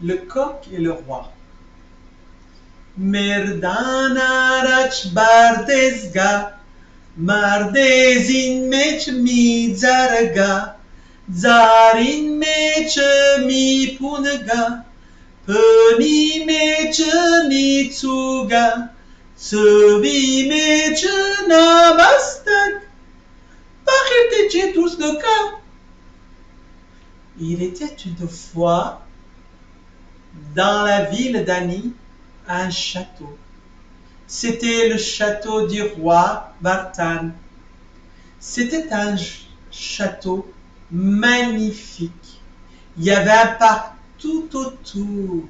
Le coq et le roi. Merdanarach bardezga, mardezin mech mi zarga, zarin mech mi punga, peni mech mi tsuga, tsuvi mech namastak, pariteche tous de cas. Il était une fois dans la ville d'Ani un château. C'était le château du roi Bartan. C'était un château magnifique. Il y avait un parc tout autour.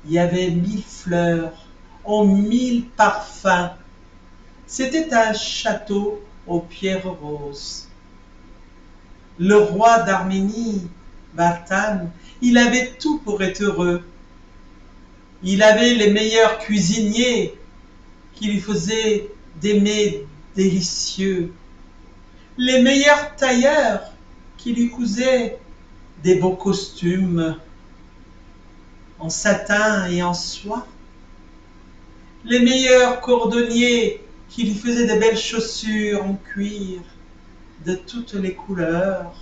Il y avait 1000 fleurs, 1000 parfums. C'était un château aux pierres roses. Le roi d'Arménie, Bartan, il avait tout pour être heureux. Il avait les meilleurs cuisiniers qui lui faisaient des mets délicieux, les meilleurs tailleurs qui lui cousaient des beaux costumes en satin et en soie, les meilleurs cordonniers qui lui faisaient de belles chaussures en cuir de toutes les couleurs,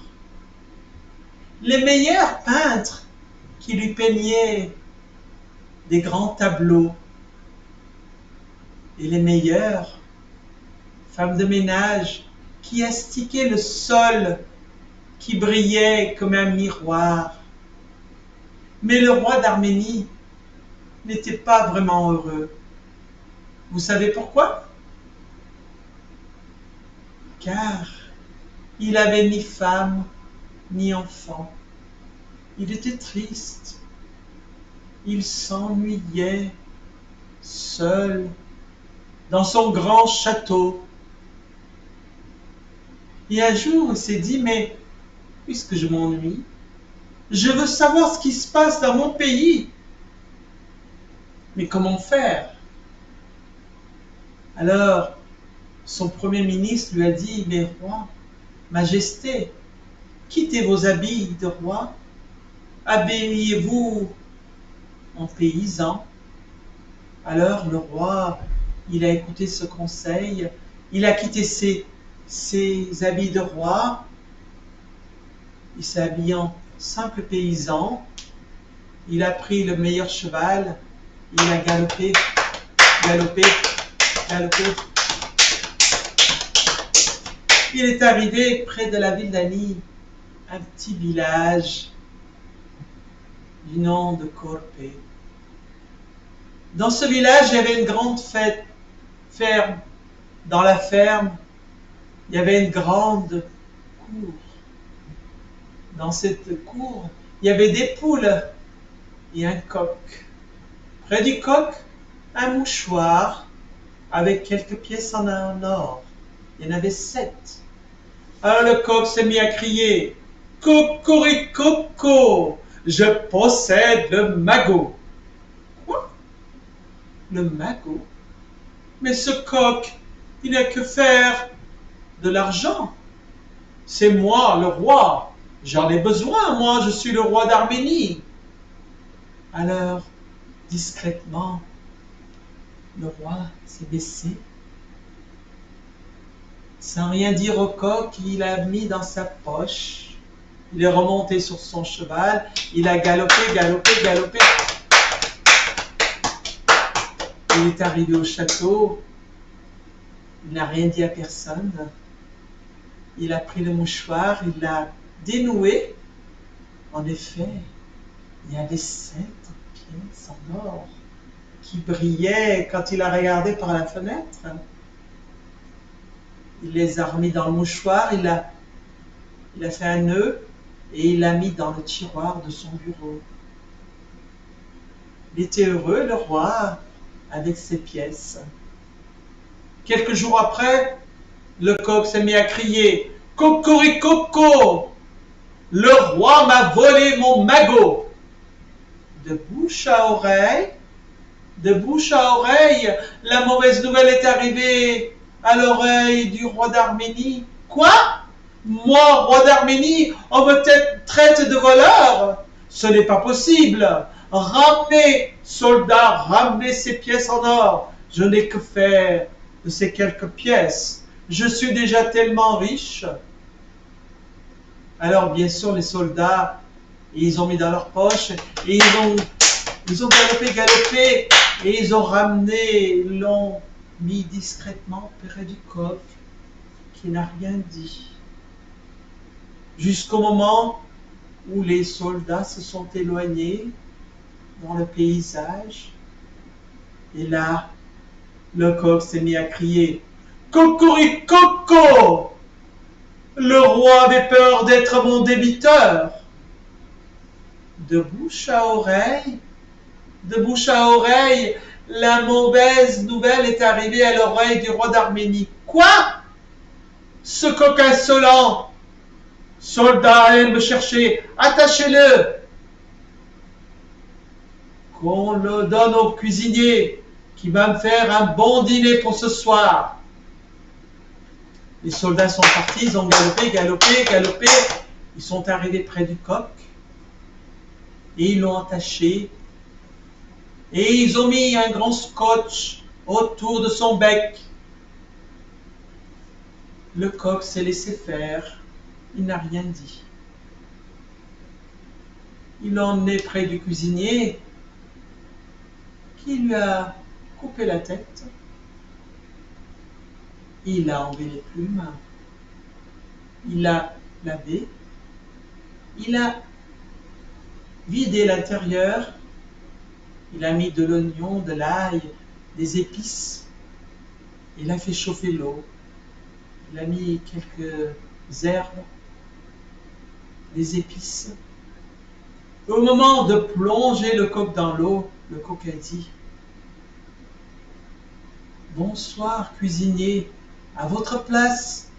les meilleurs peintres qui lui peignaient des grands tableaux, et les meilleures femmes de ménage qui astiquaient le sol qui brillait comme un miroir. Mais le roi d'Arménie n'était pas vraiment heureux. Vous savez pourquoi? Car il n'avait ni femme ni enfant. Il était triste. Il s'ennuyait seul dans son grand château. Et un jour, il s'est dit, mais puisque je m'ennuie, je veux savoir ce qui se passe dans mon pays. Mais comment faire? Alors, son premier ministre lui a dit, mais roi, majesté, quittez vos habits de roi, habillez-vous en paysan. Alors le roi, il a écouté ce conseil, il a quitté ses habits de roi, il s'est habillé en simple paysan, il a pris le meilleur cheval, il a galopé, galopé, galopé. Il est arrivé près de la ville d'Ani, un petit village du nom de Corpé. Dans ce village, il y avait une grande ferme. Dans la ferme, il y avait une grande cour. Dans cette cour, il y avait des poules et un coq. Près du coq, un mouchoir avec quelques pièces en or. Il y en avait 7. Alors le coq s'est mis à crier « Cocoricoco, je possède le magot !» Quoi? Le magot? Mais ce coq, il n'a que faire de l'argent. C'est moi, le roi. J'en ai besoin, moi, je suis le roi d'Arménie. Alors, discrètement, le roi s'est baissé. Sans rien dire au coq, il l'a mis dans sa poche. Il est remonté sur son cheval. Il a galopé, galopé, galopé. Il est arrivé au château. Il n'a rien dit à personne. Il a pris le mouchoir, il l'a dénoué. En effet, il y avait 7 pièces en or qui brillaient quand il a regardé par la fenêtre. Il les a remis dans le mouchoir, il a fait un nœud et il l'a mis dans le tiroir de son bureau. Il était heureux, le roi, avec ses pièces. Quelques jours après, le coq s'est mis à crier « Cocoricoco, le roi m'a volé mon magot !» De bouche à oreille, la mauvaise nouvelle est arrivée à l'oreille du roi d'Arménie. « Quoi? Moi, roi d'Arménie, on me traite de voleur? Ce n'est pas possible. Ramenez, soldats, ramenez ces pièces en or. Je n'ai que faire de ces quelques pièces. Je suis déjà tellement riche. Alors, bien sûr, les soldats, ils ont mis dans leur poche et ils ont galopé et ils ont ramené, l'ont mis discrètement près du coq qui n'a rien dit. Jusqu'au moment où les soldats se sont éloignés dans le paysage. Et là, le coq s'est mis à crier « Cocoricoco ! Le roi avait peur d'être mon débiteur. » De bouche à oreille, la mauvaise nouvelle est arrivée à l'oreille du roi d'Arménie. « Quoi? Ce coq insolent! Soldat, allez me chercher, attachez-le! Qu'on le donne au cuisinier qui va me faire un bon dîner pour ce soir. » Les soldats sont partis, ils ont galopé. Ils sont arrivés près du coq et ils l'ont attaché et ils ont mis un grand scotch autour de son bec. Le coq s'est laissé faire, il n'a rien dit. Il l'a emmené près du cuisinier qui lui a coupé la tête. Il a enlevé les plumes, il a lavé, il a vidé l'intérieur, il a mis de l'oignon, de l'ail, des épices, il a fait chauffer l'eau, il a mis quelques herbes, des épices. Au moment de plonger le coq dans l'eau, le coq a dit « Bonsoir, cuisinier, à votre place,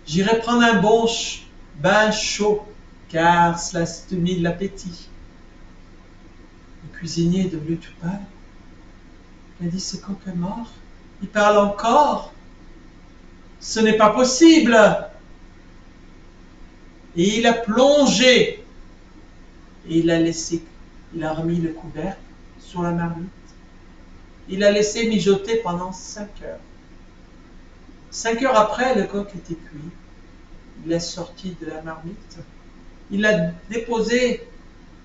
j'irai prendre un bon bain chaud, car cela stimule l'appétit. » Le cuisinier est devenu tout pâle. Il a dit « Ce coq est mort, il parle encore. Ce n'est pas possible. » Et il a plongé et il a remis le couvercle sur la marmite. Il a laissé mijoter pendant 5 heures. 5 heures après, le coq était cuit. Il est sorti de la marmite. Il l'a déposé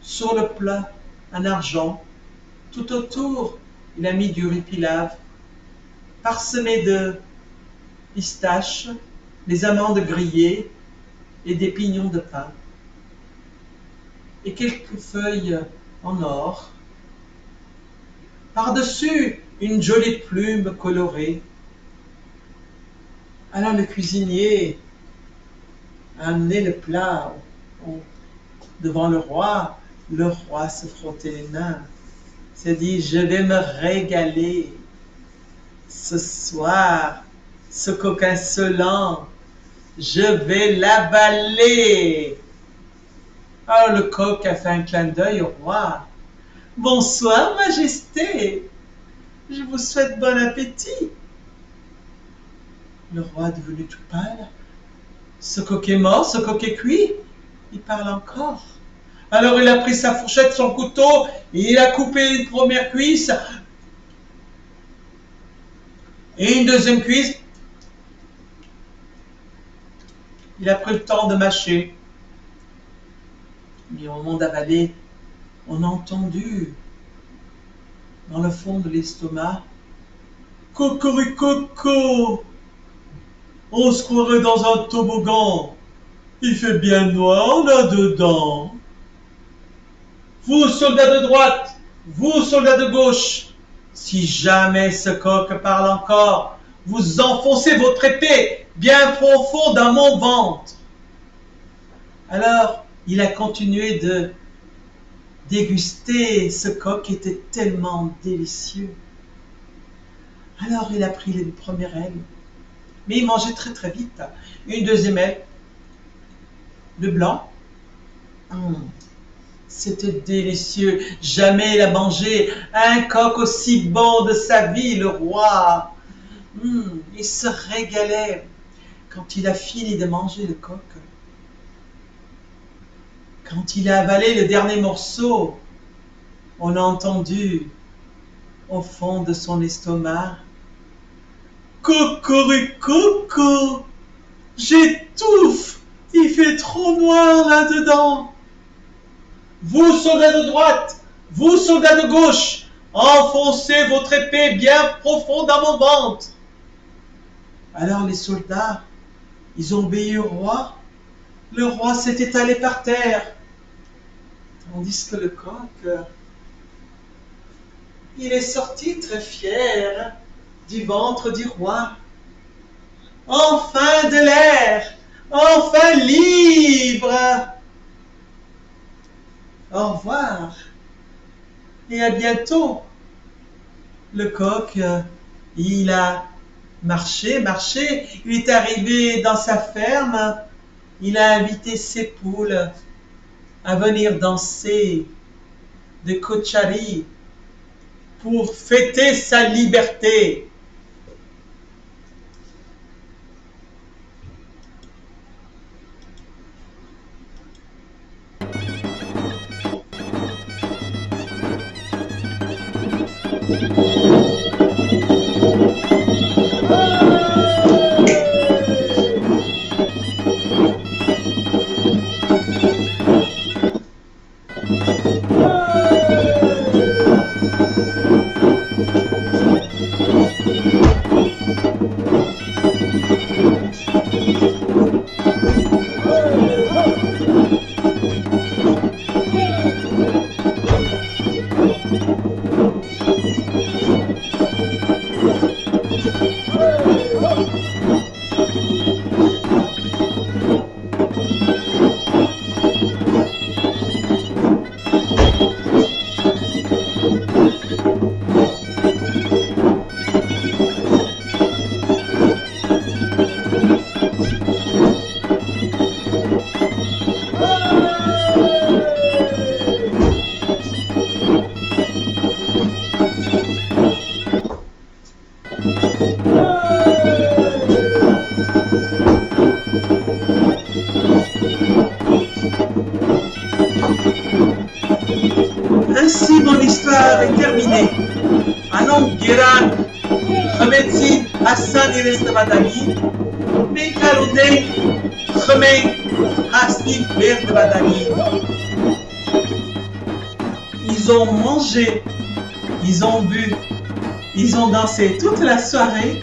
sur le plat en argent. Tout autour, il a mis du riz pilaf, parsemé de pistaches, des amandes grillées et des pignons de pain. Et quelques feuilles en or. Par-dessus, une jolie plume colorée. Alors le cuisinier a amené le plat devant le roi. Le roi se frottait les mains. Il s'est dit, je vais me régaler ce soir, ce coq insolent. Je vais l'avaler. Alors le coq a fait un clin d'œil au roi. Bonsoir, Majesté. Je vous souhaite bon appétit. Le roi est devenu tout pâle. Ce coq est mort, ce coq est cuit. Il parle encore. Alors il a pris sa fourchette, son couteau, et il a coupé une première cuisse et une deuxième cuisse. Il a pris le temps de mâcher. Mais au moment d'avaler, on a entendu dans le fond de l'estomac « Cocoricoco ! On se croirait dans un toboggan. Il fait bien noir là-dedans. Vous, soldats de droite, vous, soldats de gauche, si jamais ce coq parle encore, vous enfoncez votre épée bien profond dans mon ventre. » Alors, il a continué de déguster ce coq qui était tellement délicieux. Alors, il a pris une première aile, mais il mangeait très très vite. Une deuxième aile, de blanc. C'était délicieux. Jamais il a mangé un coq aussi bon de sa vie, le roi. Il se régalait. Quand il a fini de manger le coq, Quand il a avalé le dernier morceau, on a entendu au fond de son estomac: Cocoricoco, j'étouffe, il fait trop noir là-dedans. Vous, soldats de droite, vous, soldats de gauche, enfoncez votre épée bien profond dans mon ventre. Alors les soldats, ils ont obéi au roi. Le roi s'est étalé par terre, tandis que le coq, il est sorti très fier du ventre du roi. Enfin de l'air, enfin libre. Au revoir et à bientôt. Le coq, il a marché, il est arrivé dans sa ferme, il a invité ses poules à venir danser de Kochari pour fêter sa liberté. Ainsi mon histoire est terminée. Anon Giran, Khametsi, Hassan Ires de Badani, Mekaloude, Khmei, Hasni Ber de Badani. Ils ont mangé, ils ont bu, ils ont dansé toute la soirée.